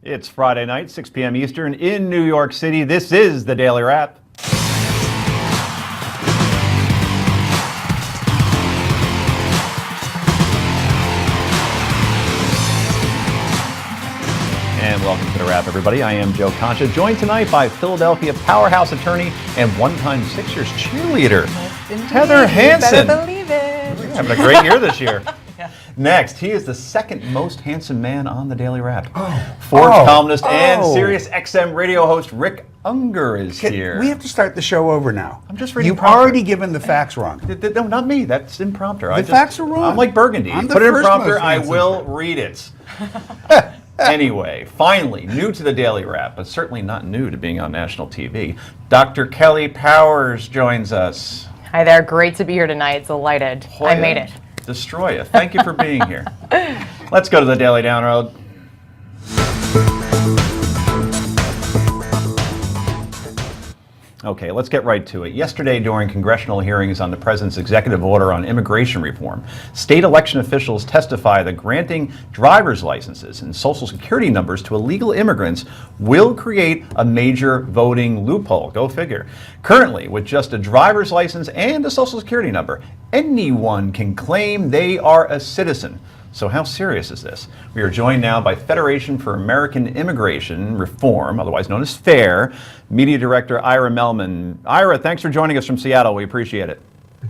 It's Friday night, 6 p.m. Eastern in New York City. This is the Daily Wrap. And welcome to the Wrap, everybody. I am Joe Concha, joined tonight by Philadelphia powerhouse attorney and one-time Sixers cheerleader, Heather Hansen. Better believe it. You're having a great year this year. Next, he is the second most handsome man on the Daily Wrap. Forbes columnist and Sirius XM radio host Rick Unger is here. We have to start the show over now. I'm just reading You've prompter. already given the facts wrong. No, not me. That's impromptu. The facts are wrong. I'm like Burgundy. I'm the Put it in first prompter, most I handsome will man. read it. Anyway, finally, new to the Daily Wrap, but certainly not new to being on national TV, Dr. Kelly Powers joins us. Hi there. Great to be here tonight. Delighted. Hoya, I made it. Destroy it. Thank you for being here. Let's go to the Daily Down Road. Okay, let's get right to it. Yesterday, during congressional hearings on the president's executive order on immigration reform, state election officials testified that granting driver's licenses and social security numbers to illegal immigrants will create a major voting loophole. Go figure. Currently, with just a driver's license and a social security number, anyone can claim they are a citizen. So how serious is this? We are joined now by Federation for American Immigration Reform, otherwise known as FAIR, Media Director Ira Melman. Ira, thanks for joining us from Seattle. We appreciate it.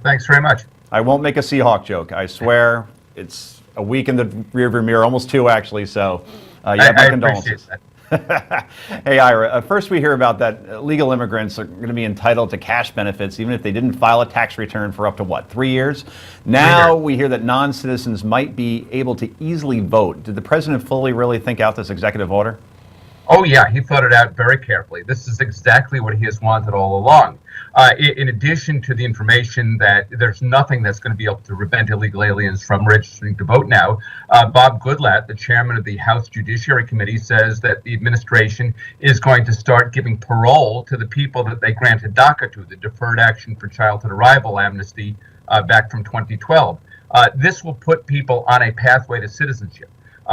Thanks very much. I won't make a Seahawk joke. I swear it's a week in the rearview mirror, almost two actually, so you have my condolences. Hey, Ira, first we hear about that legal immigrants are going to be entitled to cash benefits even if they didn't file a tax return for up to, what, 3 years? Now we hear that non-citizens might be able to easily vote. Did the president fully really think out this executive order? Oh, yeah, he thought it out very carefully. This is exactly what he has wanted all along. In addition to the information that there's nothing that's going to be able to prevent illegal aliens from registering to vote now, Bob Goodlatte, the chairman of the House Judiciary Committee, says that the administration is going to start giving parole to the people that they granted DACA to, the Deferred Action for Childhood Arrival amnesty back from 2012. This will put people on a pathway to citizenship.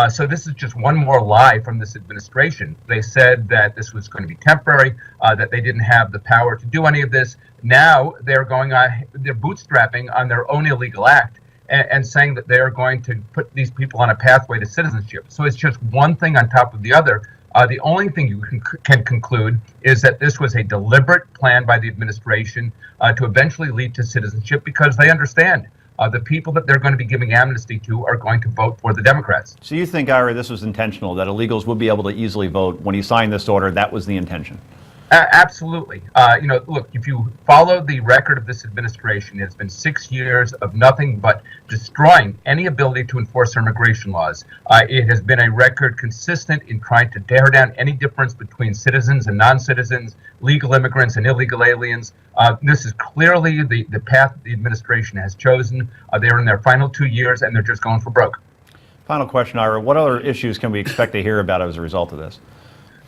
So this is just one more lie from this administration. They said that this was going to be temporary, that they didn't have the power to do any of this. Now they're they're bootstrapping on their own illegal act and saying that they're going to put these people on a pathway to citizenship. So it's just one thing on top of the other. The only thing you can conclude is that this was a deliberate plan by the administration to eventually lead to citizenship because they understand the people that they're going to be giving amnesty to are going to vote for the Democrats. So you think, Ira, this was intentional, that illegals would be able to easily vote? When he signed this order, that was the intention? Absolutely. Look, if you follow the record of this administration, it's been 6 years of nothing but destroying any ability to enforce immigration laws. It has been a record consistent in trying to tear down any difference between citizens and non-citizens, legal immigrants and illegal aliens. This is clearly the path the administration has chosen. They're in their final 2 years and they're just going for broke. Final question, Ira. What other issues can we expect to hear about as a result of this?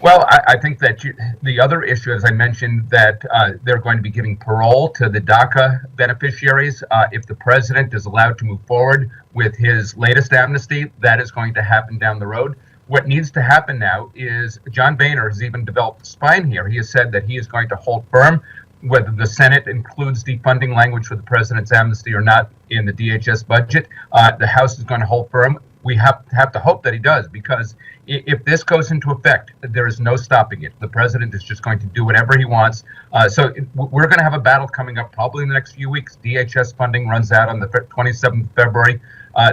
Well, I think that the other issue, as I mentioned, that they're going to be giving parole to the DACA beneficiaries. If the president is allowed to move forward with his latest amnesty, that is going to happen down the road. What needs to happen now is John Boehner has even developed a spine here. He has said that he is going to hold firm whether the Senate includes defunding language for the president's amnesty or not in the DHS budget. The House is going to hold firm. We have to hope that he does, because if this goes into effect, there is no stopping it. The president is just going to do whatever he wants. We're going to have a battle coming up probably in the next few weeks. DHS funding runs out on the 27th of February.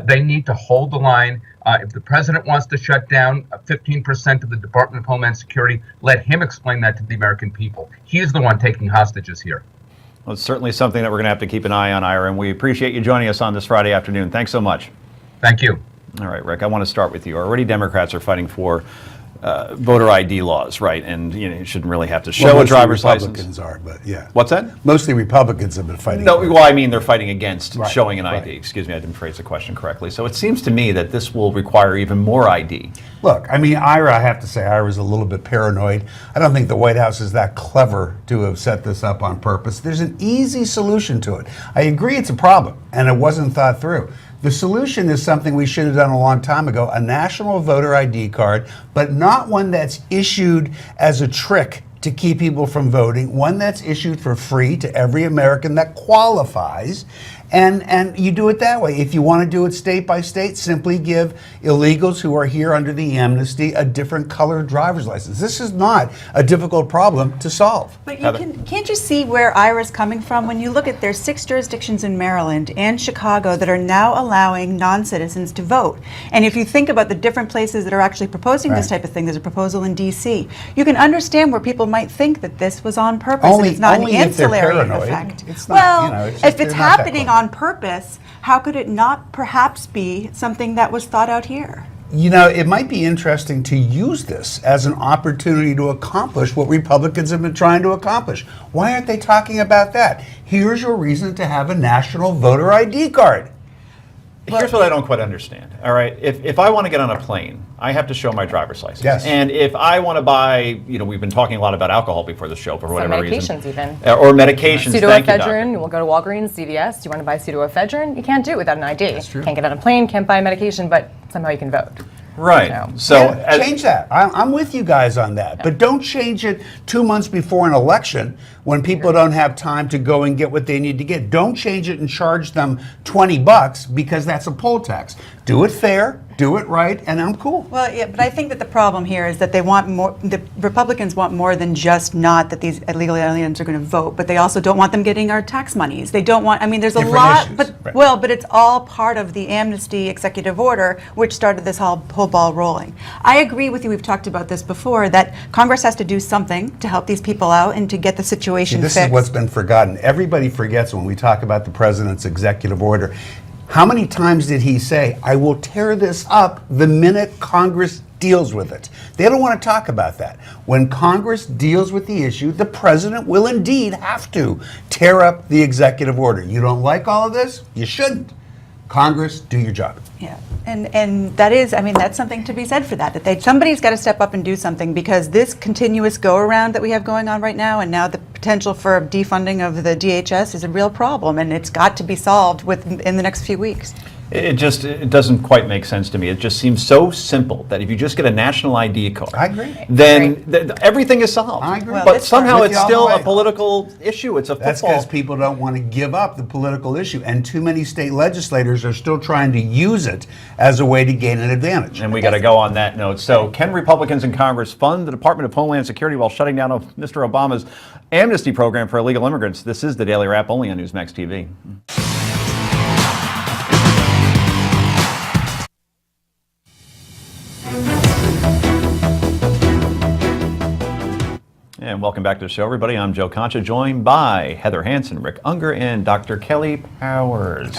They need to hold the line. If the president wants to shut down 15% of the Department of Homeland Security, let him explain that to the American people. He's the one taking hostages here. Well, it's certainly something that we're going to have to keep an eye on, Ira, and we appreciate you joining us on this Friday afternoon. Thanks so much. Thank you. All right, Rick, I want to start with you. Already Democrats are fighting for voter ID laws, right? And you shouldn't really have to show a driver's license. Republicans are, but yeah. What's that? Mostly Republicans have been fighting. No, well, I mean they're fighting against Right, showing an ID. right. Excuse me, I didn't phrase the question correctly. So it seems to me that this will require even more ID. Look, I mean, Ira, I have to say, Ira's a little bit paranoid. I don't think the White House is that clever to have set this up on purpose. There's an easy solution to it. I agree it's a problem, and it wasn't thought through. The solution is something we should have done a long time ago, a national voter ID card, but not one that's issued as a trick to keep people from voting, one that's issued for free to every American that qualifies. And you do it that way. If you want to do it state by state, simply give illegals who are here under the amnesty a different colored driver's license. This is not a difficult problem to solve. But can't you see where Ira's coming from? When you look at there's 6 jurisdictions in Maryland and Chicago that are now allowing non-citizens to vote. And if you think about the different places that are actually proposing this type of thing, there's a proposal in D.C. You can understand where people might think that this was on purpose and it's not an if they're ancillary paranoid. effect. It's not, Well, you know, it's if just it's they're not that happening clever. on purpose, how could it not perhaps be something that was thought out here? You know, it might be interesting to use this as an opportunity to accomplish what Republicans have been trying to accomplish. Why aren't they talking about that? Here's your reason to have a national voter ID card. Here's what I don't quite understand. All right, if I want to get on a plane, I have to show my driver's license. Yes. And if I want to buy, we've been talking a lot about alcohol before the show for Some whatever reason. medications even. Or medications. Thank you, doctor. Pseudoephedrine, we'll go to Walgreens, CVS. Do you want to buy pseudoephedrine? You can't do it without an ID. That's true. Can't get on a plane, can't buy medication, but somehow you can vote. Right. So Yeah, change that. I'm with you guys on that. But don't change it 2 months before an election when people don't have time to go and get what they need to get. Don't change it and charge them $20 because that's a poll tax. Do it fair, do it right, and I'm cool. Well, yeah, but I think that the problem here is that they want more, the Republicans want more than just not that these illegal aliens are going to vote, but they also don't want them getting our tax monies. They don't want, I mean, there's a Different lot, issues, but right. well, but it's all part of the amnesty executive order, which started this whole ball rolling. I agree with you, we've talked about this before, that Congress has to do something to help these people out and to get the situation This fixed. is what's been forgotten. Everybody forgets when we talk about the president's executive order. How many times did he say, I will tear this up the minute Congress deals with it? They don't want to talk about that. When Congress deals with the issue, the president will indeed have to tear up the executive order. You don't like all of this? You shouldn't. Congress, do your job. Yeah, and that is, I mean, that's something to be said for that, somebody's got to step up and do something, because this continuous go-around that we have going on right now, and now the potential for defunding of the DHS is a real problem, and it's got to be solved in the next few weeks. it doesn't quite make sense to me. It just seems so simple that if you just get a national ID card, I agree. then everything is solved. I agree. Well, But that's somehow with it's you all still the a way. political issue. It's a That's football. because people don't want to give up the political issue, and too many state legislators are still trying to use it as a way to gain an advantage. And we got to go on that note. So, can Republicans in Congress fund the Department of Homeland Security while shutting down Mr. Obama's amnesty program for illegal immigrants? This is the Daily Wrap, only on Newsmax TV. And welcome back to the show, everybody. I'm Joe Concha, joined by Heather Hansen, Rick Unger, and Dr. Kelly Powers.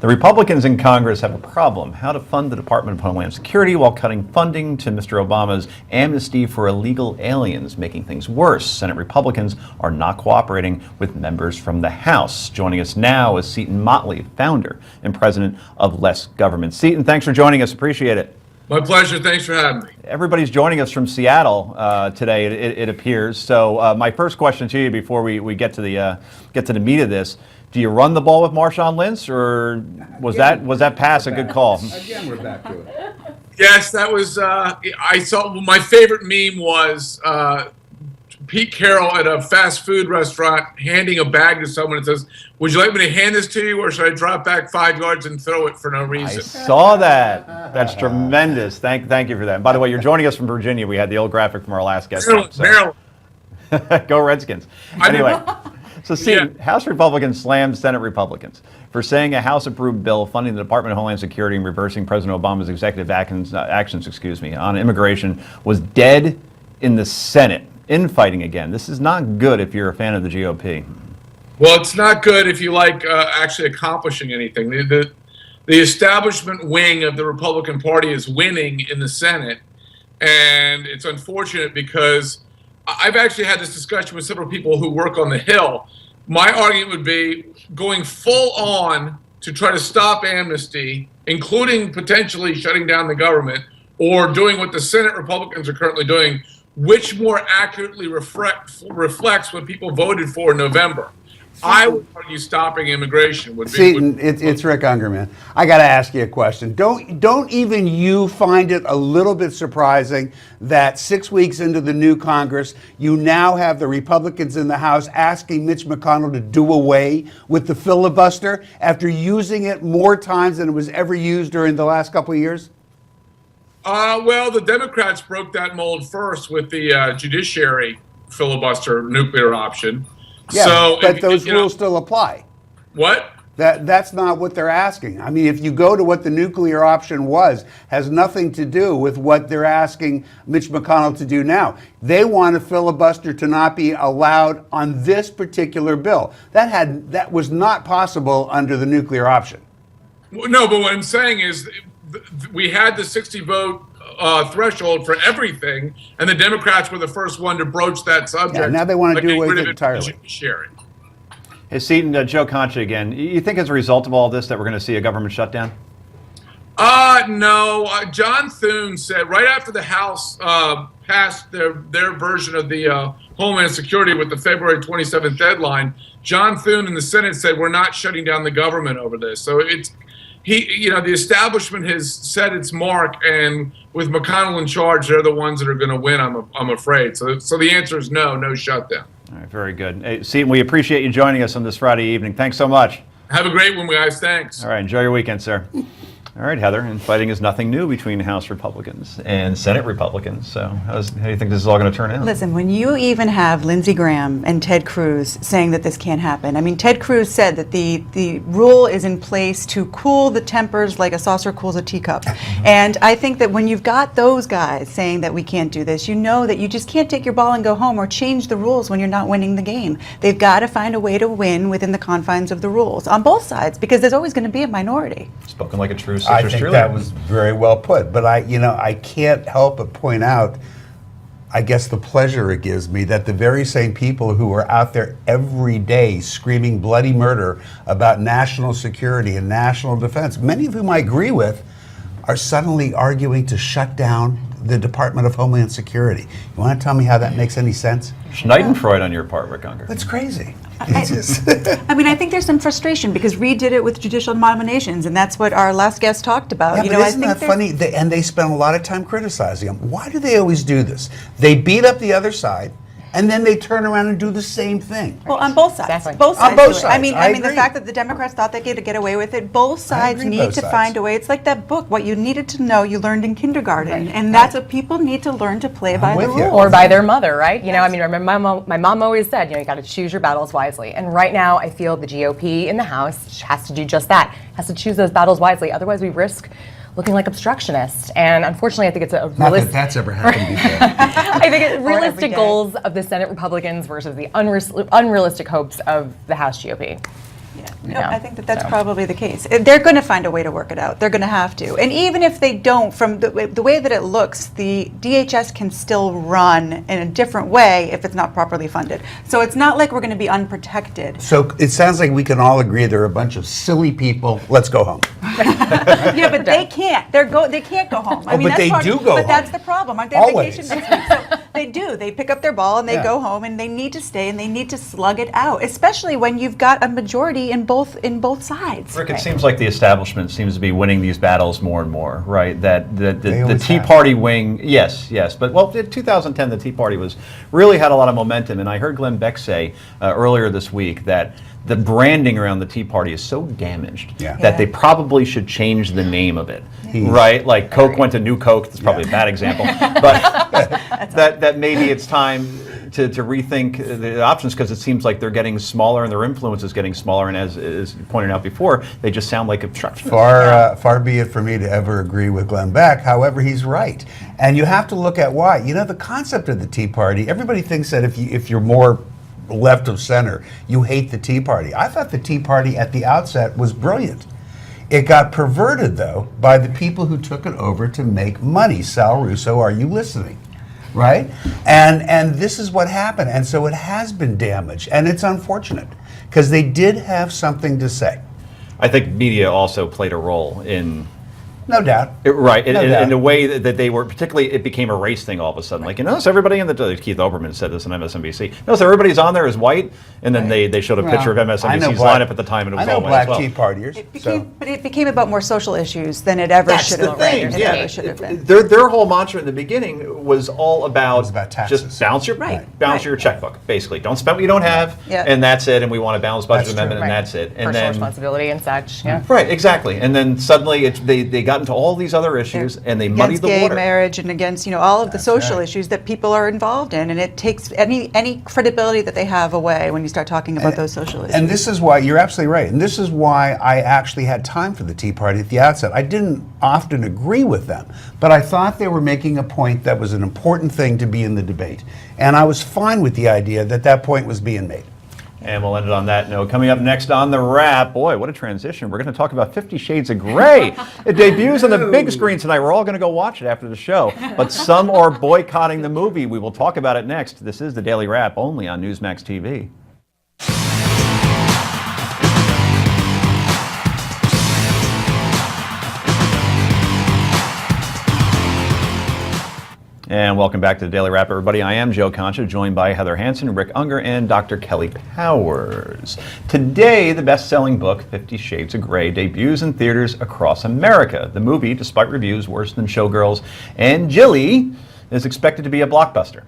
The Republicans in Congress have a problem: how to fund the Department of Homeland Security while cutting funding to Mr. Obama's amnesty for illegal aliens, making things worse. Senate Republicans are not cooperating with members from the House. Joining us now is Seton Motley, founder and president of Less Government. Seton, thanks for joining us. Appreciate it. My pleasure. Thanks for having me. Everybody's joining us from Seattle today, it appears. So my first question to you before we get to the meat of this: do you run the ball with Marshawn Lynch, or was that pass a good call? Again, we're back to it. Yes, that was. I saw my favorite meme was Pete Carroll at a fast food restaurant handing a bag to someone and says, "Would you like me to hand this to you, or should I drop back 5 yards and throw it for no I reason?" saw that. That's tremendous. Thank you for that. And by the way, you're joining us from Virginia. We had the old graphic from our last guest. Maryland. Go Redskins. I mean- Anyway, so see, House Republicans slammed Senate Republicans for saying a House-approved bill funding the Department of Homeland Security and reversing President Obama's executive actions on immigration was dead in the Senate. Infighting again. This is not good if you're a fan of the GOP. Well, it's not good if you like actually accomplishing anything. The establishment wing of the Republican Party is winning in the Senate, and it's unfortunate because I've actually had this discussion with several people who work on the Hill. My argument would be going full on to try to stop amnesty, including potentially shutting down the government or doing what the Senate Republicans are currently doing, which more accurately reflects what people voted for in November. I would argue stopping immigration would be. Seton, it's Rick Unger, man. I got to ask you a question. Don't even you find it a little bit surprising that 6 weeks into the new Congress, you now have the Republicans in the House asking Mitch McConnell to do away with the filibuster after using it more times than it was ever used during the last couple of years? Well, the Democrats broke that mold first with the judiciary filibuster nuclear option. Yeah, So, but if- those you know- rules still apply. What? That's not what they're asking. I mean, if you go to what the nuclear option was, has nothing to do with what they're asking Mitch McConnell to do now. They want a filibuster to not be allowed on this particular bill. That was not possible under the nuclear option. No, but what I'm saying is we had the 60 vote threshold for everything, and the Democrats were the first one to broach that subject. Yeah, now they want to by do getting away with rid it of from the entirely. judiciary. Hey, Seton, Joe Concha again. You think as a result of all this that we're going to see a government shutdown? No. John Thune said right after the House passed their version of the Homeland Security with the February 27th deadline, John Thune in the Senate said we're not shutting down the government over this. So the establishment has set its mark, and with McConnell in charge, they're the ones that are going to win. I'm afraid. So the answer is no shutdown. All right, very good. Hey, Seton, we appreciate you joining us on this Friday evening. Thanks so much. Have a great one, guys. Thanks. All right, enjoy your weekend, sir. All right, Heather, and fighting is nothing new between House Republicans and Senate Republicans. So how do you think this is all going to turn out? Listen, when you even have Lindsey Graham and Ted Cruz saying that this can't happen, I mean, Ted Cruz said that the rule is in place to cool the tempers like a saucer cools a teacup. And I think that when you've got those guys saying that we can't do this, you know that you just can't take your ball and go home or change the rules when you're not winning the game. They've got to find a way to win within the confines of the rules on both sides, because there's always going to be a minority. Spoken like a true I citrus think cheerleader. that was very well put. But I can't help but point out, I guess, the pleasure it gives me that the very same people who are out there every day screaming bloody murder about national security and national defense, many of whom I agree with, are suddenly arguing to shut down the Department of Homeland Security. You want to tell me how that makes any sense? Schneidenfreude on your part, Rick Unger. That's crazy. It's just I mean, I think there's some frustration because Reid did it with judicial nominations, and that's what our last guest talked about. Yeah, but isn't that funny? And they spend a lot of time criticizing them. Why do they always do this? They beat up the other side, and then they turn around and do the same thing. Well, on both sides. Exactly. Both On sides. both do it. sides, I mean, I the agree. fact that the Democrats thought they could get away with it, both sides agree, need both to sides. find a way. It's like that book, What You Needed to Know, You Learned in Kindergarten. And that's what people need to learn to play by the with you. rules. Or by their mother, right? You know, I mean, I remember my mom always said, you got to choose your battles wisely. And right now, I feel the GOP in the House has to do just that, has to choose those battles wisely. Otherwise, we risk looking like obstructionists. And unfortunately, I think it's a Not that realistic. that's ever happened before. I think it's every realistic day. goals of the Senate Republicans versus the unrealistic hopes of the House GOP. No, Yeah, I think that's so. probably the case. They're going to find a way to work it out. They're going to have to. And even if they don't, from the way that it looks, the DHS can still run in a different way if it's not properly funded. So it's not like we're going to be unprotected. So it sounds like we can all agree they're a bunch of silly people. Let's go home. Yeah, but they can't. They can't go home. Oh, but they do go But that's home. the problem. Aren't they on Always. vacation next week? So they do. They pick up their ball and they Yeah. go home, and they need to stay and they need to slug it out, especially when you've got a majority in both sides. Rick, it seems like the establishment seems to be winning these battles more and more, right? That They the always Tea have. Party wing, yes, but well, in 2010, the Tea Party really had a lot of momentum, and I heard Glenn Beck say earlier this week that the branding around the Tea Party is so damaged Yeah. that Yeah. they probably should change the name of it, right? Like Coke went to New Coke. That's probably Yeah. a bad example, but that maybe it's time to rethink the options, because it seems like they're getting smaller and their influence is getting smaller, and as is pointed out before, they just sound like obstructionists. Far be it for me to ever agree with Glenn Beck. However, he's right, and you have to look at why. You know, the concept of the Tea Party. Everybody thinks that if you're more left of center, you hate the Tea Party. I thought the Tea Party at the outset was brilliant. It got perverted, though, by the people who took it over to make money. Sal Russo, are you listening? Right? And this is what happened. And so it has been damaged. And it's unfortunate because they did have something to say. I think media also played a role in No doubt. Right, No doubt. in a way that they were, particularly, it became a race thing all of a sudden. Like, notice everybody in the, Keith Olbermann said this on MSNBC, notice everybody's on there as white, and then they showed a picture of I know MSNBC's black- lineup at the time, and it was I know all white black as well. Tea Partiers. But it became about more social issues than it ever That's should the have thing, been. yeah. It should have been. Their whole mantra in the beginning was all about, was about taxes. just balance your Right. your checkbook, basically. Don't spend what you don't have, Yeah. and that's it, and we want a balanced budget That's true. amendment, and Right. that's it. And Personal then, responsibility and such. Yeah. right, exactly. And then suddenly they got into all these other issues, and they muddied Against the gay water. marriage and against all of the social right. issues that people are involved in, and it takes any credibility that they have away when you start talking about those social issues. And this is why, you're absolutely right, and this is why I actually had time for the Tea Party at the outset. I didn't often agree with them, but I thought they were making a point that was an important thing to be in the debate. And I was fine with the idea that that point was being made. And we'll end it on that note. Coming up next on The Wrap, boy, what a transition. We're going to talk about 50 Shades of Grey. It debuts on the big screen tonight. We're all going to go watch it after the show. But some are boycotting the movie. We will talk about it next. This is The Daily Wrap, only on Newsmax TV. And welcome back to the Daily Wrap, everybody. I am Joe Concha, joined by Heather Hansen, Rick Unger, and Dr. Kelly Powers. Today, the best-selling book, 50 Shades of Grey, debuts in theaters across America. The movie, despite reviews worse than Showgirls and Jilly, is expected to be a blockbuster.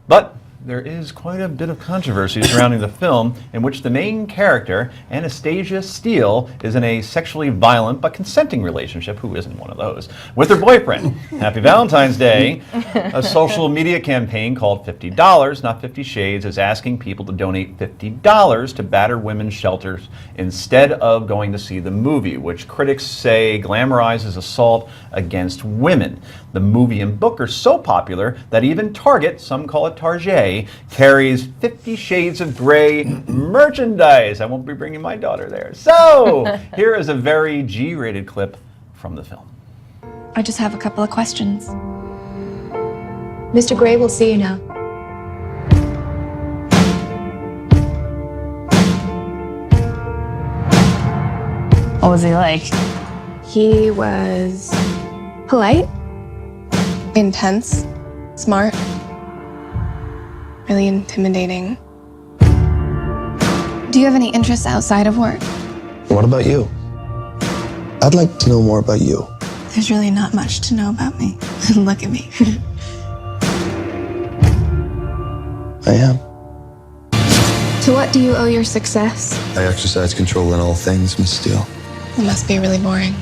But there is quite a bit of controversy surrounding the film, in which the main character, Anastasia Steele, is in a sexually violent but consenting relationship, who isn't one of those, with her boyfriend. Happy Valentine's Day. A social media campaign called $50, not 50 Shades, is asking people to donate $50 to battered women's shelters instead of going to see the movie, which critics say glamorizes assault against women. The movie and book are so popular that even Target, some call it Target, carries 50 Shades of Grey merchandise. I won't be bringing my daughter there. So, here is a very G-rated clip from the film. I just have a couple of questions. Mr. Gray will see you now. What was he like? He was polite, intense, smart, really intimidating. Do you have any interests outside of work? What about you? I'd like to know more about you. There's really not much to know about me. Look at me. I am. To what do you owe your success? I exercise control in all things, Miss Steele. It must be really boring.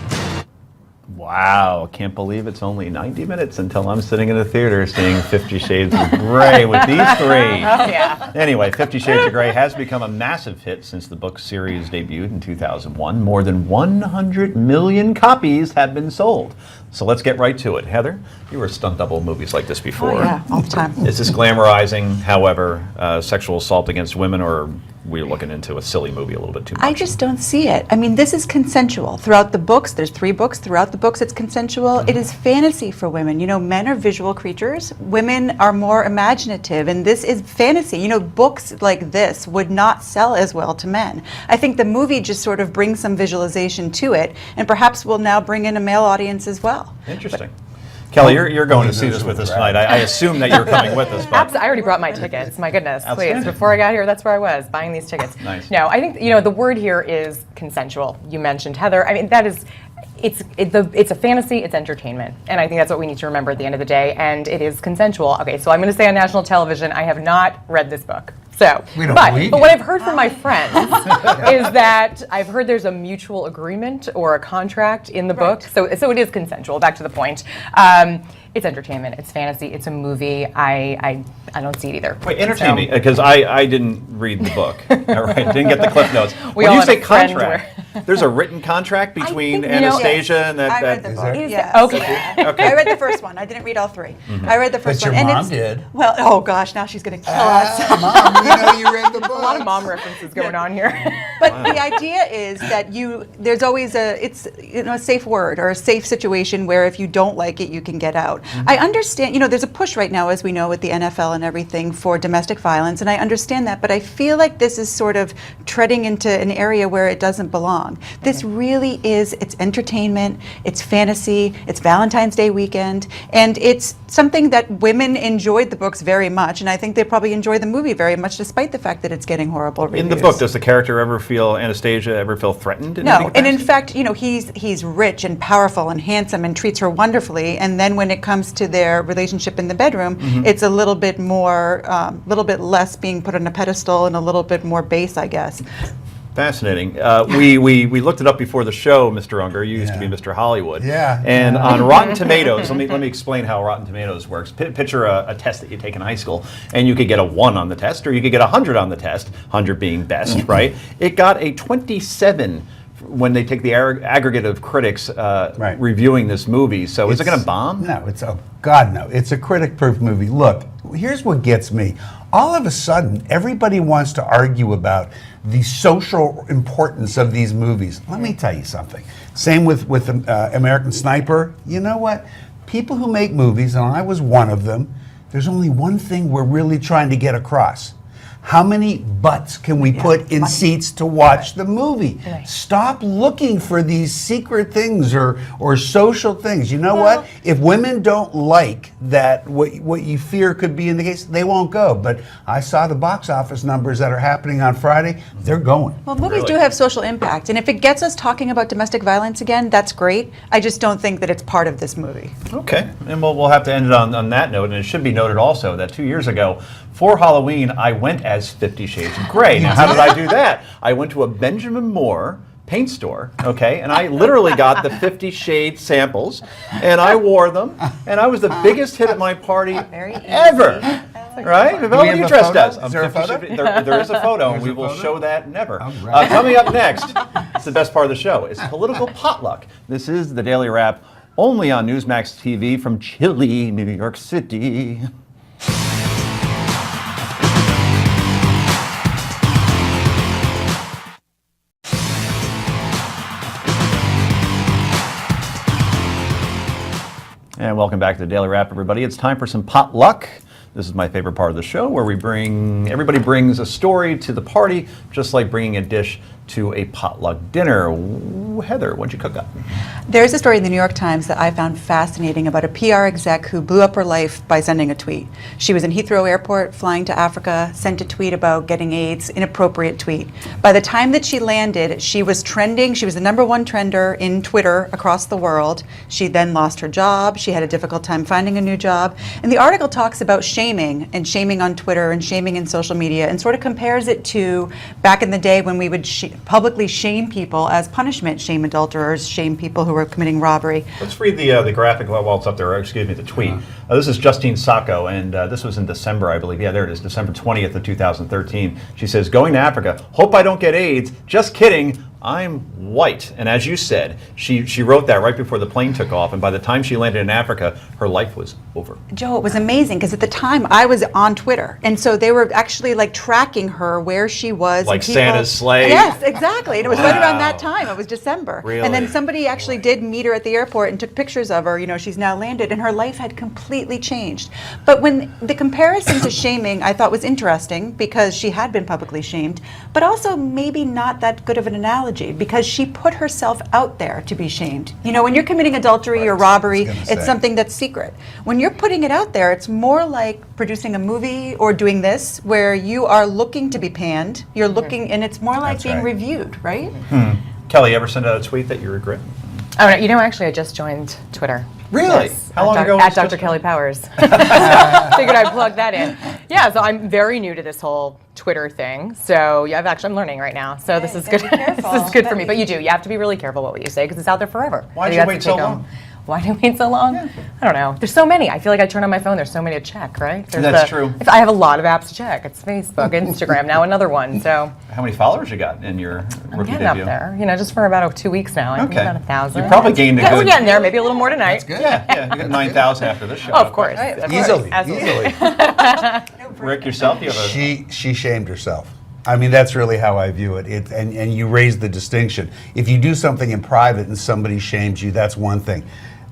Wow, can't believe it's only 90 minutes until I'm sitting in the theater seeing 50 Shades of Grey with these three. Oh, yeah. Anyway, 50 Shades of Grey has become a massive hit since the book series debuted in 2001. More than 100 million copies have been sold. So let's get right to it. Heather, you were stunt double in movies like this before. Oh, yeah, all the time. Is this glamorizing, however, sexual assault against women, or we're looking into a silly movie a little bit too much? I just don't see it. I mean, this is consensual. Throughout the books, there's 3 books. Throughout the books, it's consensual. It is fantasy for women. You know, men are visual creatures. Women are more imaginative, and this is fantasy. You know, books like this would not sell as well to men. I think the movie just sort of brings some visualization to it, and perhaps will now bring in a male audience as well. Interesting. Kelly, you're going to see this with us tonight. I assume that you're coming with us. But I already brought my tickets. My goodness, please. Outstanding. Before I got here, that's where I was, buying these tickets. Nice. No, I think, the word here is consensual. You mentioned Heather. I mean, that is, it's a fantasy, it's entertainment. And I think that's what we need to remember at the end of the day. And it is consensual. Okay, so I'm going to say on national television, I have not read this book. So, We don't but believe what you. I've heard from my friends is that I've heard there's a mutual agreement or a contract in the book. So it is consensual. Back to the point. It's entertainment. It's fantasy. It's a movie. I don't see it either. wait, entertain So- me, because I didn't read the book. All right, didn't get the cliff notes. We When all you have say a friend contract, there's a written contract between think, you know- Anastasia and I read the that. book. there? Yes. Okay. Okay. I read the first one. I didn't read all 3. I read the first But your one. and mom it's- did. Well, oh gosh, now she's going to kill us. Mom, you know you read the book. A lot of mom references going on here. But the idea is that there's always a safe word or a safe situation where if you don't like it, you can get out. I understand, there's a push right now, as we know, with the NFL and everything for domestic violence, and I understand that, but I feel like this is sort of treading into an area where it doesn't belong. This really is, it's entertainment, it's fantasy, it's Valentine's Day weekend, and it's something that women enjoyed the books very much, and I think they probably enjoy the movie very much, despite the fact that it's getting horrible reviews. In the book, does the character Anastasia ever feel threatened? No, and in fact, he's rich and powerful and handsome and treats her wonderfully, and then when it comes to their relationship in the bedroom, it's a little bit more, little bit less being put on a pedestal and a little bit more base, I guess. Fascinating. We looked it up before the show, Mr. Unger. You used to be Mr. Hollywood. Yeah. And on Rotten Tomatoes, let me explain how Rotten Tomatoes works. Picture a test that you take in high school, and you could get a 1 on the test, or you could get 100 on the test, 100 being best, right? It got a 27 when they take the aggregate of critics reviewing this movie. So is it going to bomb? No, God, no. It's a critic-proof movie. Look, here's what gets me. All of a sudden, everybody wants to argue about the social importance of these movies. Let me tell you something. Same with American Sniper. You know what? People who make movies, and I was one of them, there's only one thing we're really trying to get across. How many butts can we put in seats to watch the movie? Stop looking for these secret things or social things. You know what? If women don't like that, what you fear could be in the case, they won't go. But I saw the box office numbers that are happening on Friday. They're going. Well, movies do have social impact, and if it gets us talking about domestic violence again, that's great. I just don't think that it's part of this movie. Okay, and we'll have to end it on that note. And it should be noted also that 2 years ago, for Halloween, I went as 50 Shades of Grey. Now, how did I do that? I went to a Benjamin Moore paint store, okay, and I literally got the 50 Shade samples, and I wore them, and I was the biggest hit at my party ever. Right? What are you dressed as? Is there a photo? There is a photo, and we will show that never. Coming up next, it's the best part of the show. It's political potluck. This is the Daily Wrap, only on Newsmax TV from chilly New York City. And welcome back to the Daily Wrap, everybody. It's time for some potluck. This is my favorite part of the show, where everybody brings a story to the party, just like bringing a dish to a potluck dinner. Heather, what'd you cook up? There's a story in the New York Times that I found fascinating about a PR exec who blew up her life by sending a tweet. She was in Heathrow Airport flying to Africa, sent a tweet about getting AIDS, inappropriate tweet. By the time that she landed, she was trending. She was the #1 trender in Twitter across the world. She then lost her job. She had a difficult time finding a new job. And the article talks about shaming, and shaming on Twitter and shaming in social media, and sort of compares it to back in the day when we would publicly shame people as punishment, shame adulterers, shame people who were committing robbery. Let's read the graphic while it's up there, or excuse me, the tweet. This is Justine Sacco, and this was in December, I believe. Yeah, there it is, December 20th of 2013. She says, "Going to Africa, hope I don't get AIDS, just kidding, I'm white." And as you said, she wrote that right before the plane took off, and by the time she landed in Africa, her life was over. Joe, it was amazing, because at the time I was on Twitter, and so they were actually like tracking her where she was. Like Santa's sleigh? Yes, exactly, and it was right around that time. It was December. Really? And then somebody actually did meet her at the airport and took pictures of her. She's now landed, and her life had completely changed. But when the comparison to shaming I thought was interesting, because she had been publicly shamed, but also maybe not that good of an analogy, because she put herself out there to be shamed. When you're committing adultery or robbery, it's something that's secret. When you're putting it out there, it's more like producing a movie or doing this, where you are looking to be panned. You're looking, and it's more like being reviewed, right? Kelly, ever send out a tweet that you regret? Oh, no, actually, I just joined Twitter. Really? Yes. How long ago? At Dr. Kelly Powers. Figured I'd plug that in. Yeah, so I'm very new to this whole Twitter thing. So yeah, I'm learning right now. So this is good. This is good for me. But you have to be really careful what you say, because it's out there forever. Why did you wait so long? Why do you wait so long? Yeah. I don't know. There's so many. I feel like I turn on my phone. There's so many to check, right? That's true. I have a lot of apps to check. It's Facebook, Instagram, now another one. So. How many followers you got in your rookie getting debut? Up there. Just for about 2 weeks now. I think about 1,000. You probably gained a good. We're getting there. Maybe a little more tonight. That's good. Yeah. You got 9,000 after this show. Oh, of course. Easily. Rick, yourself, you have a. She shamed herself. I mean, that's really how I view it. And you raise the distinction. If you do something in private and somebody shames you, that's one thing.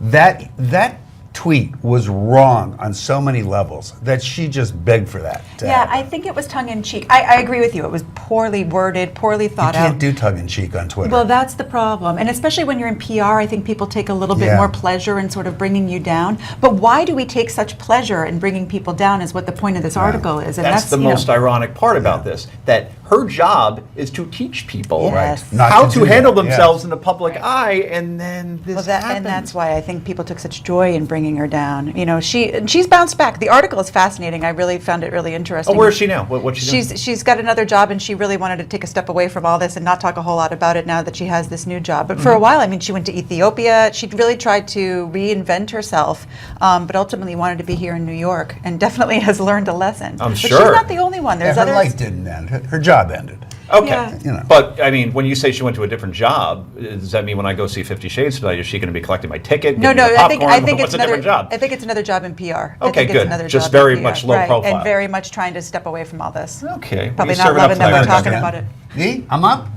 That tweet was wrong on so many levels that she just begged for that to Yeah, happen. I think it was tongue-in-cheek. I agree with you. It was poorly worded, poorly You thought out. can't do tongue-in-cheek on Twitter. Well, that's the problem. And especially when you're in PR, I think people take a little bit Yeah. more pleasure in sort of bringing you down. But why do we take such pleasure in bringing people down is what the point of this article is. And That's the you know, most ironic part about this, that her job is to teach people Yes. Not how to to do handle that, yeah. themselves in the public eye, and then this Well, happens. and that's why I think people took such joy in bringing her down. You know, she's bounced back. The article is fascinating. I really found it really interesting. Oh, where is she now? What's she doing? She's got another job, and she really wanted to take a step away from all this and not talk a whole lot about it now that she has this new job. But for a Mm-hmm. while, I mean, she went to Ethiopia. She really tried to reinvent herself, but ultimately wanted to be here in New York, and definitely has learned a lesson. I'm but sure. she's not the only one. There's her others. life didn't end. Her job ended. Okay. Yeah. You know. But, I mean, when you say she went to a different job, does that mean when I go see 50 Shades tonight, is she going to be collecting my ticket? No, giving me no. the I think popcorn? it's What's a another different job? I think it's another job in PR. I Okay, think good. It's another Just job in very PR. much low right. profile. And very much trying to step away from all this. Okay. Probably Well, not you serve it up loving that to we're the talking man. about it. See, I'm up.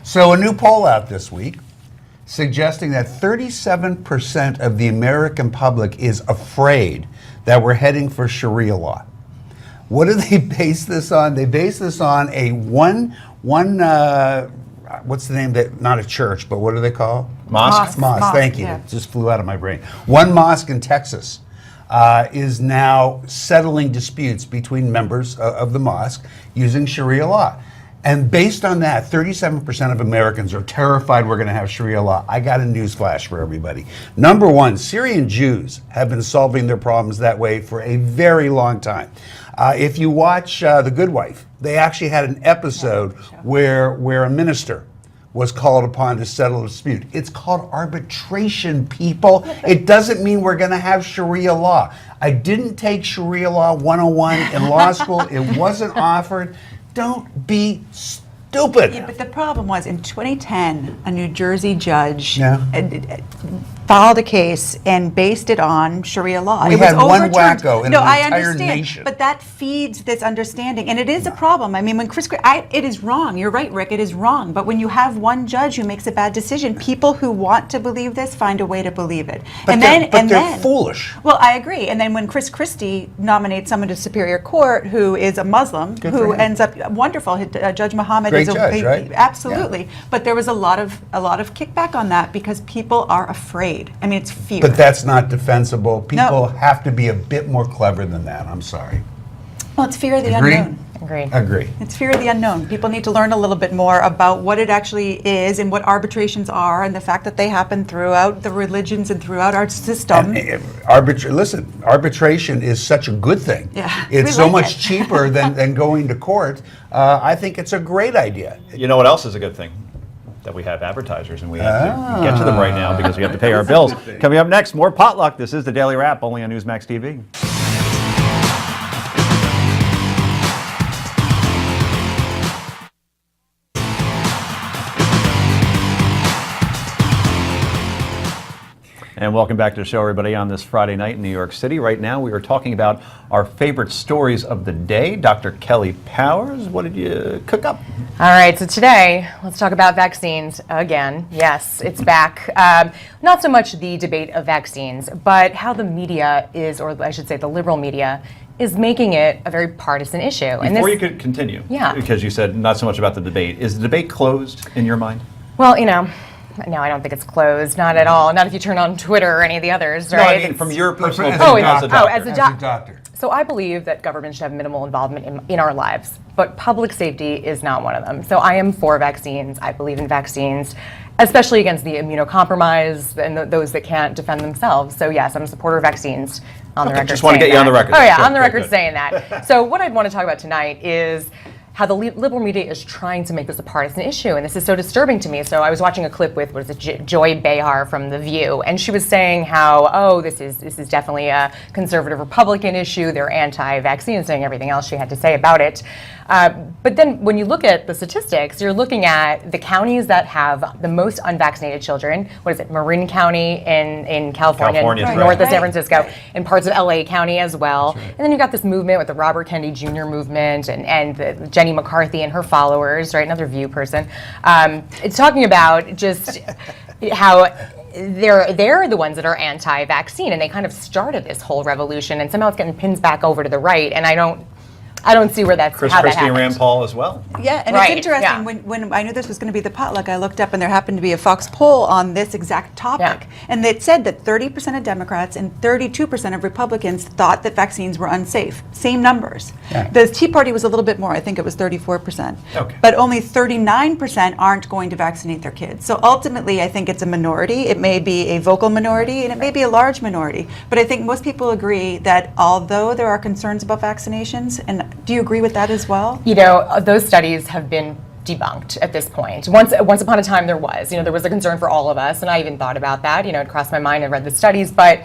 So a new poll out this week suggesting that 37% of the American public is afraid that we're heading for Sharia law. What do they base this on? They base this on a what's the name that, not a church, but what do they call? Mosque? Mosque, thank you. yeah. It just flew out of my brain. One mosque in Texas is now settling disputes between members of the mosque using Sharia law. And based on that, 37% of Americans are terrified we're going to have Sharia law. I got a news flash for everybody. Number one, Syrian Jews have been solving their problems that way for a very long time. If you watch The Good Wife, they actually had an episode where a minister was called upon to settle a dispute. It's called arbitration, people. It doesn't mean we're going to have Sharia law. I didn't take Sharia law 101 in law school. It wasn't offered. Don't be stupid. Yeah, but the problem was in 2010, a New Jersey judge Yeah. filed a case and based it on Sharia law. We It was had one overturned. wacko in no, an I entire understand, nation. but that feeds this understanding, and it is a problem. I mean, when it is wrong. You're right, Rick. It is wrong. But when you have one judge who makes a bad decision, people who want to believe this find a way to believe it. But they're foolish. Well, I agree. And then when Chris Christie nominates someone to Superior Court who is a Muslim, for who him. ends up wonderful, Judge Muhammad Great is judge, right? Absolutely. Yeah. But there was a lot of kickback on that because people are afraid. I mean, it's fear. But that's not defensible. People No. have to be a bit more clever than that. I'm sorry. Well, it's fear of the Agree? unknown. Agreed. Agree. It's fear of the unknown. People need to learn a little bit more about what it actually is and what arbitrations are and the fact that they happen throughout the religions and throughout our system. Listen, arbitration is such a good thing. Yeah, It's we so like much it. cheaper than going to court. I think it's a great idea. You know what else is a good thing? That we have advertisers, and we have to get to them right now because we have to pay our bills. Coming up next, more potluck. This is the Daily Wrap, only on Newsmax TV. And welcome back to the show, everybody, on this Friday night in New York City. Right now, we are talking about our favorite stories of the day. Dr. Kelly Powers, what did you cook up? All right, so today, let's talk about vaccines again. Yes, it's back. Not so much the debate of vaccines, but how the media is, or I should say the liberal media, is making it a very partisan issue. Before you could continue, Yeah. because you said not so much about the debate, is the debate closed in your mind? Well, you know, no, I don't think it's closed, not at all. Not if you turn on Twitter or any of the others, No, right? I mean from your personal as opinion a as a doctor. doctor. as a As doc- a doctor. So I believe that government should have minimal involvement in our lives, but public safety is not one of them. So I am for vaccines. I believe in vaccines, especially against the immunocompromised and those that can't defend themselves. So yes, I'm a supporter of vaccines on the record. just wanna saying get you on the that. record. Oh yeah, Good, on the good, record good. saying that. So what I'd want to talk about tonight is how the liberal media is trying to make this a partisan issue, and this is so disturbing to me. So I was watching a clip with, what is it, Joy Behar from The View, and she was saying how, oh, this is definitely a conservative Republican issue. They're anti-vaccine, saying everything else she had to say about it. But then when you look at the statistics, you're looking at the counties that have the most unvaccinated children. What is it, Marin County in California, California, north right. of San Francisco, and parts of LA County as well. And then you've got this movement with the Robert Kennedy Jr. movement and the Jenny McCarthy and her followers, right, another View person, it's talking about just how they're the ones that are anti-vaccine, and they kind of started this whole revolution, and somehow it's getting pinned back over to the right, and I don't see where that's Chris how that Christie and happened. Rand Paul as well. Yeah, and Right, it's interesting, yeah. when I knew this was going to be the potluck, I looked up and there happened to be a Fox poll on this exact topic. Yeah. And it said that 30% of Democrats and 32% of Republicans thought that vaccines were unsafe. Same numbers. Yeah. The Tea Party was a little bit more, I think it was 34%. Okay. But only 39% aren't going to vaccinate their kids. So ultimately, I think it's a minority. It may be a vocal minority and it may be a large minority. But I think most people agree that although there are concerns about vaccinations, and do you agree with that as well? You know, those studies have been debunked at this point. Once upon a time there was a concern for all of us, and I even thought about that, it crossed my mind and read the studies, but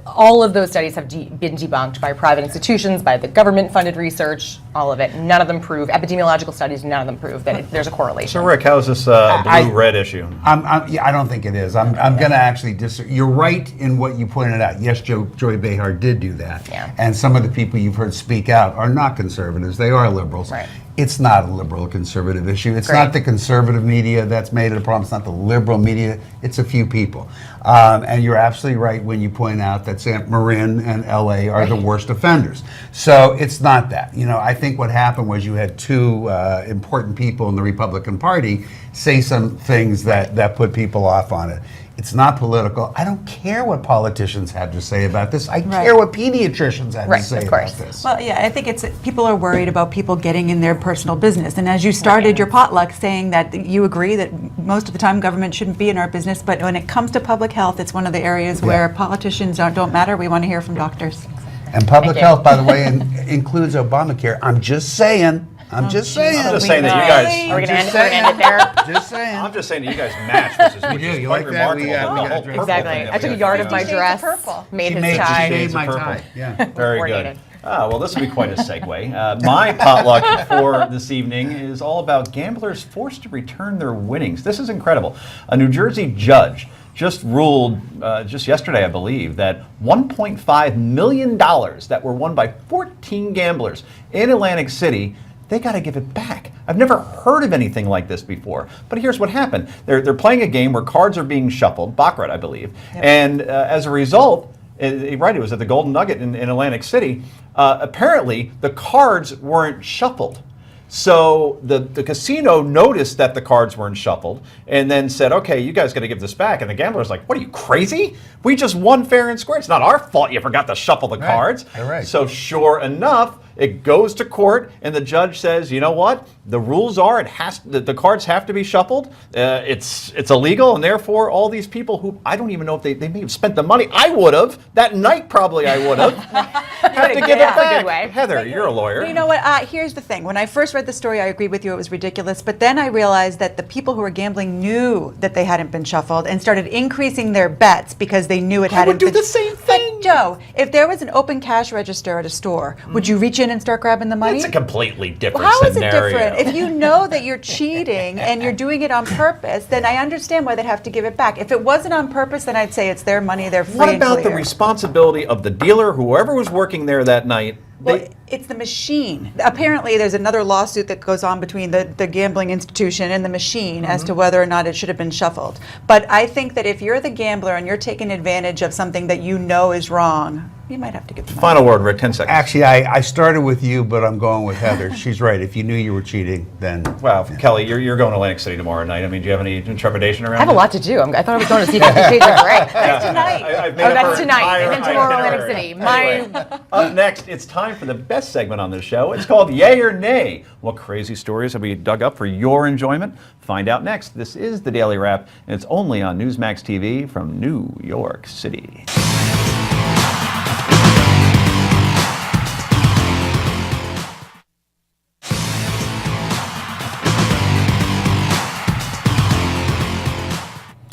all of those studies have been debunked by private institutions, by the government-funded research, all of it. None of them prove, epidemiological studies, none of them prove that there's a correlation. So Rick, how is this blue-red issue? Yeah, I don't think it is. I'm going to actually disagree. You're right in what you pointed out. Yes, Joy Behar did do that. Yeah. And some of the people you've heard speak out are not conservatives. They are liberals. Right. It's not a liberal conservative issue. It's Great. not the conservative media that's made it a problem. It's not the liberal media. It's a few people. And you're absolutely right when you point out that Marin and LA are the worst offenders. So it's not that. I think what happened was you had two important people in the Republican Party say some things that put people off on it. It's not political. I don't care what politicians have to say about this. I care what pediatricians have to say about this. Well, yeah, I think people are worried about people getting in their personal business. And as you started your potluck saying that you agree that most of the time government shouldn't be in our business, but when it comes to public health, it's one of the areas where politicians don't matter. We want to hear from doctors. And public health, by the way, includes Obamacare. I'm just saying. I'm just saying. I'm just saying that you guys. Are we going to end it there? Just saying. I'm just saying that you guys match, which do. is You quite like that? remarkable. We got The whole dressed. purple Exactly. thing that I took we a yard of got my going. dress, purple. made She his tie. made my purple. tie. Yeah. Very good. Coordinated. Well, this will be quite a segue. My potluck for this evening is all about gamblers forced to return their winnings. This is incredible. A New Jersey judge just ruled, just yesterday, I believe, that $1.5 million that were won by 14 gamblers in Atlantic City, they got to give it back. I've never heard of anything like this before. But here's what happened. They're playing a game where cards are being shuffled, baccarat, I believe. Yep. And as a result, it was at the Golden Nugget in Atlantic City. Apparently, the cards weren't shuffled. So the casino noticed that the cards weren't shuffled and then said, okay, you guys got to give this back. And the gambler's like, what are you, crazy? We just won fair and square. It's not our fault you forgot to shuffle the cards. Right. So sure enough, it goes to court and the judge says, you know what? The rules are the cards have to be shuffled. It's illegal, and therefore all these people who I don't even know if they may have spent the money. I would have. That night probably I would have. Have to give it Yeah, a back. good way. Heather, you're a lawyer. You know what? Here's the thing. When I first read the story, I agreed with you. It was ridiculous. But then I realized that the people who were gambling knew that they hadn't been shuffled and started increasing their bets because they knew it hadn't would do been. the same thing. But Joe, if there was an open cash register at a store, would you reach in and start grabbing the money? It's a completely different Well, how is it scenario. different? If you know that you're cheating and you're doing it on purpose, then I understand why they'd have to give it back. If it wasn't on purpose, then I'd say it's their money, they're free What and about the clear. responsibility of the dealer, whoever was working there that night? Well, it's the machine. Apparently, there's another lawsuit that goes on between the gambling institution and the machine as to whether or not it should have been shuffled. But I think that if you're the gambler and you're taking advantage of something that you know is wrong, you might have to give the money. Final word, Rick, 10 seconds. Actually, I started with you, but I'm going with Heather. She's right. If you knew you were cheating, then... Wow, Kelly, you're going to Atlantic City tomorrow night. I mean, do you have any trepidation around I have a lot to do. I thought I was going to see 50 Shades of Grey. That's tonight. Oh, that's tonight, and then tomorrow Atlantic City. Anyway, up next, it's time for the best segment on the show. It's called Yay or Nay. What crazy stories have we dug up for your enjoyment? Find out next. This is The Daily Wrap, and it's only on Newsmax TV from New York City.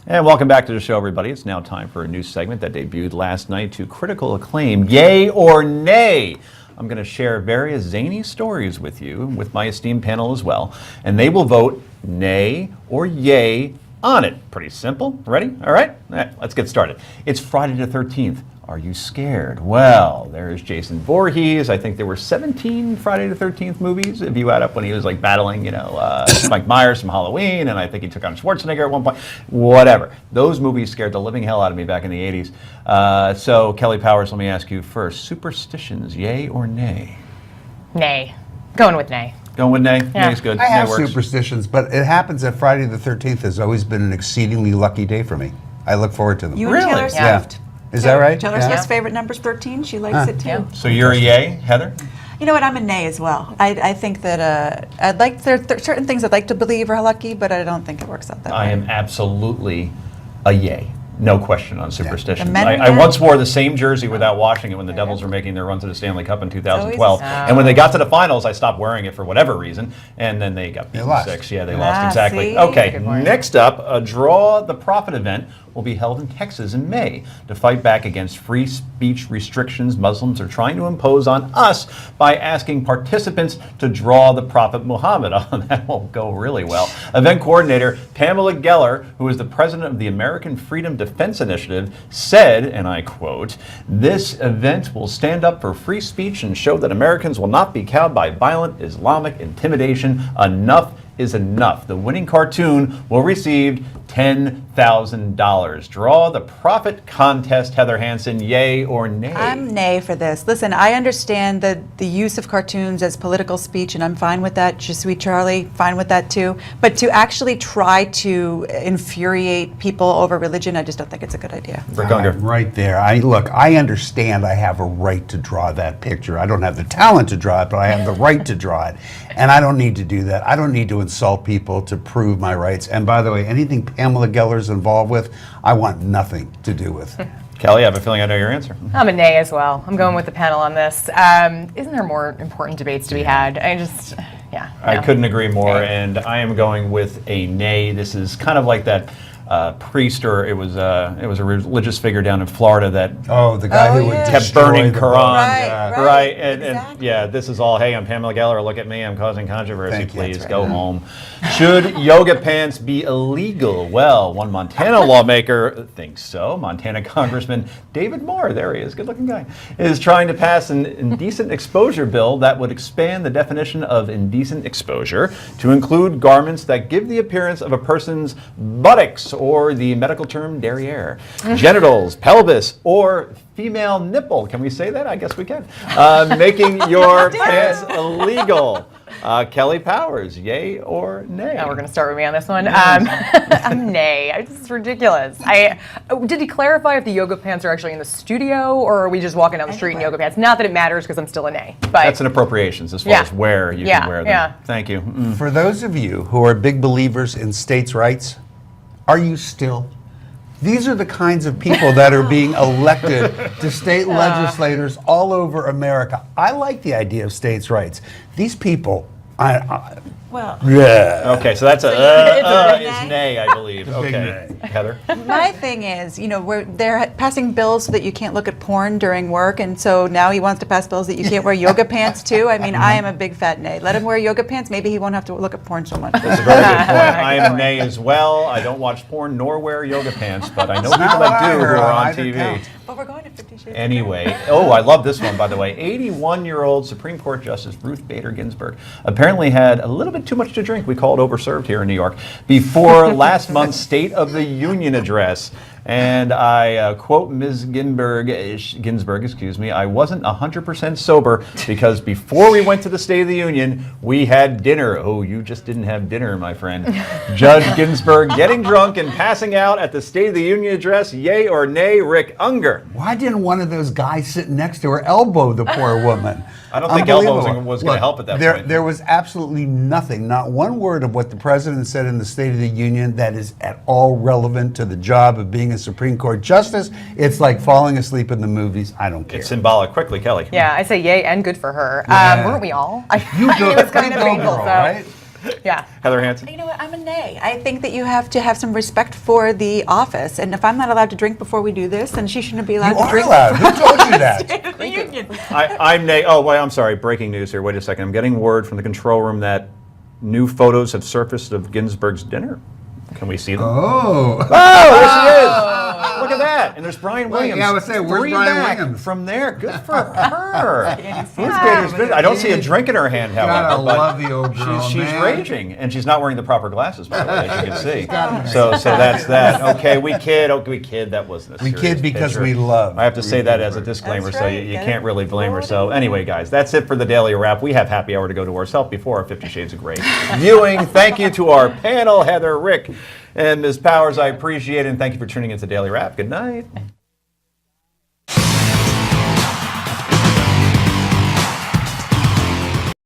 And welcome back to the show, everybody. It's now time for a new segment that debuted last night to critical acclaim. Yay or nay? I'm going to share various zany stories with you, with my esteemed panel as well, and they will vote nay or yay on it. Pretty simple. Ready? All right, let's get started. It's Friday the 13th. Are you scared? Well, there's Jason Voorhees. I think there were 17 Friday the 13th movies, if you add up when he was like battling, Mike Myers from Halloween, and I think he took on Schwarzenegger at one point. Whatever. Those movies scared the living hell out of me back in the 80s. So, Kelly Powers, let me ask you first. Superstitions, yay or nay? Nay. Going with nay. Going with nay? Yeah. Nay's good. I have Nay works. superstitions, but it happens that Friday the 13th has always been an exceedingly lucky day for me. I look forward to them. You Really? and Taylor Yeah. Swift. Is that right? Taylor Yeah. Swift's favorite number's 13. She likes it too. Yeah. So you're a yay, Heather? You know what? I'm a nay as well. I think that I'd like there are certain things I'd like to believe are lucky, but I don't think it works out that way. I am absolutely a yay. No question on superstitions. The men I are good. once wore the same jersey without washing it when the Devils were making their run to the Stanley Cup in 2012. always- And when they got to the finals, I stopped wearing it for whatever reason, and then they got beaten lost. 6. Yeah, they lost, Ah, exactly. see? Okay, Good point. next up, a Draw the Profit event will be held in Texas in May to fight back against free speech restrictions Muslims are trying to impose on us by asking participants to draw the Prophet Muhammad. Oh, that won't go really well. Event coordinator Pamela Geller, who is the president of the American Freedom Defense Initiative, said, and I quote, "This event will stand up for free speech and show that Americans will not be cowed by violent Islamic intimidation. Enough is enough. The winning cartoon will receive $10,000. Draw the Profit contest. Heather Hansen, yay or nay?" I'm nay for this. Listen, I understand the use of cartoons as political speech, and I'm fine with that. Je suis Charlie, fine with that too. But to actually try to infuriate people over religion, I just don't think it's a good idea. Rick Unger. Right there. I understand I have a right to draw that picture. I don't have the talent to draw it, but I have the right to draw it. And I don't need to do that. I don't need to insult people to prove my rights. And by the way, anything Pamela Geller's involved with, I want nothing to do with. Kelly, I have a feeling I know your answer. I'm a nay as well. I'm going with the panel on this. Isn't there more important debates to be had? I no. couldn't agree more, Nay. and I am going with a nay. This is kind of like that priest, or it was a religious figure down in Florida that Oh, the guy Oh, who would yeah. kept destroy burning the Quran. book. Right. And exactly. yeah, this is all, hey, I'm Pamela Geller, look at me, I'm causing controversy, Thank you. please That's go right. home. Should yoga pants be illegal? Well, one Montana lawmaker thinks so. Montana Congressman David Moore, there he is, good looking guy, is trying to pass an indecent exposure bill that would expand the definition of indecent exposure to include garments that give the appearance of a person's buttocks, or the medical term derriere, genitals, pelvis, or female nipple. Can we say that? I guess we can. Making your pants illegal. Kelly Powers, yay or nay? Now we're going to start with me on this one. I'm nay. This is ridiculous. Did he clarify if the yoga pants are actually in the studio, or are we just walking down the street in yoga pants? Not that it matters, because I'm still a nay. But That's an appropriations as far Yeah. as where you Yeah, can wear them. yeah. Thank you. For those of you who are big believers in states' rights, are you still? These are the kinds of people that are being elected to state legislators all over America. I like the idea of states' rights. These people, Well, yeah. Okay, so that's it's a big is nay? nay, I believe. big Okay, Heather. my thing is, they're passing bills so that you can't look at porn during work, and so now he wants to pass bills that you can't wear yoga pants too. I mean, I am a big fat nay. Let him wear yoga pants. Maybe he won't have to look at porn so much. That's a very good point. I am a nay as well. I don't watch porn nor wear yoga pants, but I know people not that what I do who heard are on on either TV. count. But we're going to 50 Shades. Anyway, I love this one, by the way. 81-year-old Supreme Court Justice Ruth Bader Ginsburg apparently had a little bit too much to drink. We call it overserved here in New York, before last month's State of the Union address. And I quote Ms. Ginsburg, I wasn't 100% sober because before we went to the State of the Union, we had dinner. Oh, you just didn't have dinner, my friend. Judge Ginsburg getting drunk and passing out at the State of the Union address, yay or nay, Rick Unger? Why didn't one of those guys sitting next to her elbow the poor woman? I don't think elbow Unbelievable. was going to help at that point. There was absolutely nothing, not one word of what the president said in the State of the Union that is at all relevant to the job of being a Supreme Court justice. It's like falling asleep in the movies. I don't care. It's symbolic. Quickly, Kelly. yeah, I say yay and good for her. Yeah. Weren't we all? You go, It was kind you of go, painful, girl, so right? yeah. Heather Hansen. You know what? I'm a nay. I think that you have to have some respect for the office. And if I'm not allowed to drink before we do this, then she shouldn't be allowed You to are drink. allowed. Who told you that? State of the Union. I'm nay. Oh, wait, I'm sorry. Breaking news here. Wait a second. I'm getting word from the control room that new photos have surfaced of Ginsburg's dinner. Can we see them? Oh. Oh, there she is. Look at that. that. And there's Brian Well, Williams. yeah, I would say, where's 3 Brian back Williams? From there, good for her. Fifth Yeah. grader's business. I don't see a drink in her hand, however. Gotta but love the old girl, she's man. raging, and she's not wearing the proper glasses, by the way, as you can see. So that's that. Okay, we kid. That wasn't a We serious kid because picture. we love. I have to say that as a disclaimer, That's so right, you get can't it. really blame her. So anyway, guys, that's it for the Daily Wrap. We have happy hour to go to ourselves before our 50 Shades of Grey viewing. Thank you to our panel, Heather, Rick, and Ms. Powers. I appreciate it, and thank you for tuning into Daily Wrap. Good night.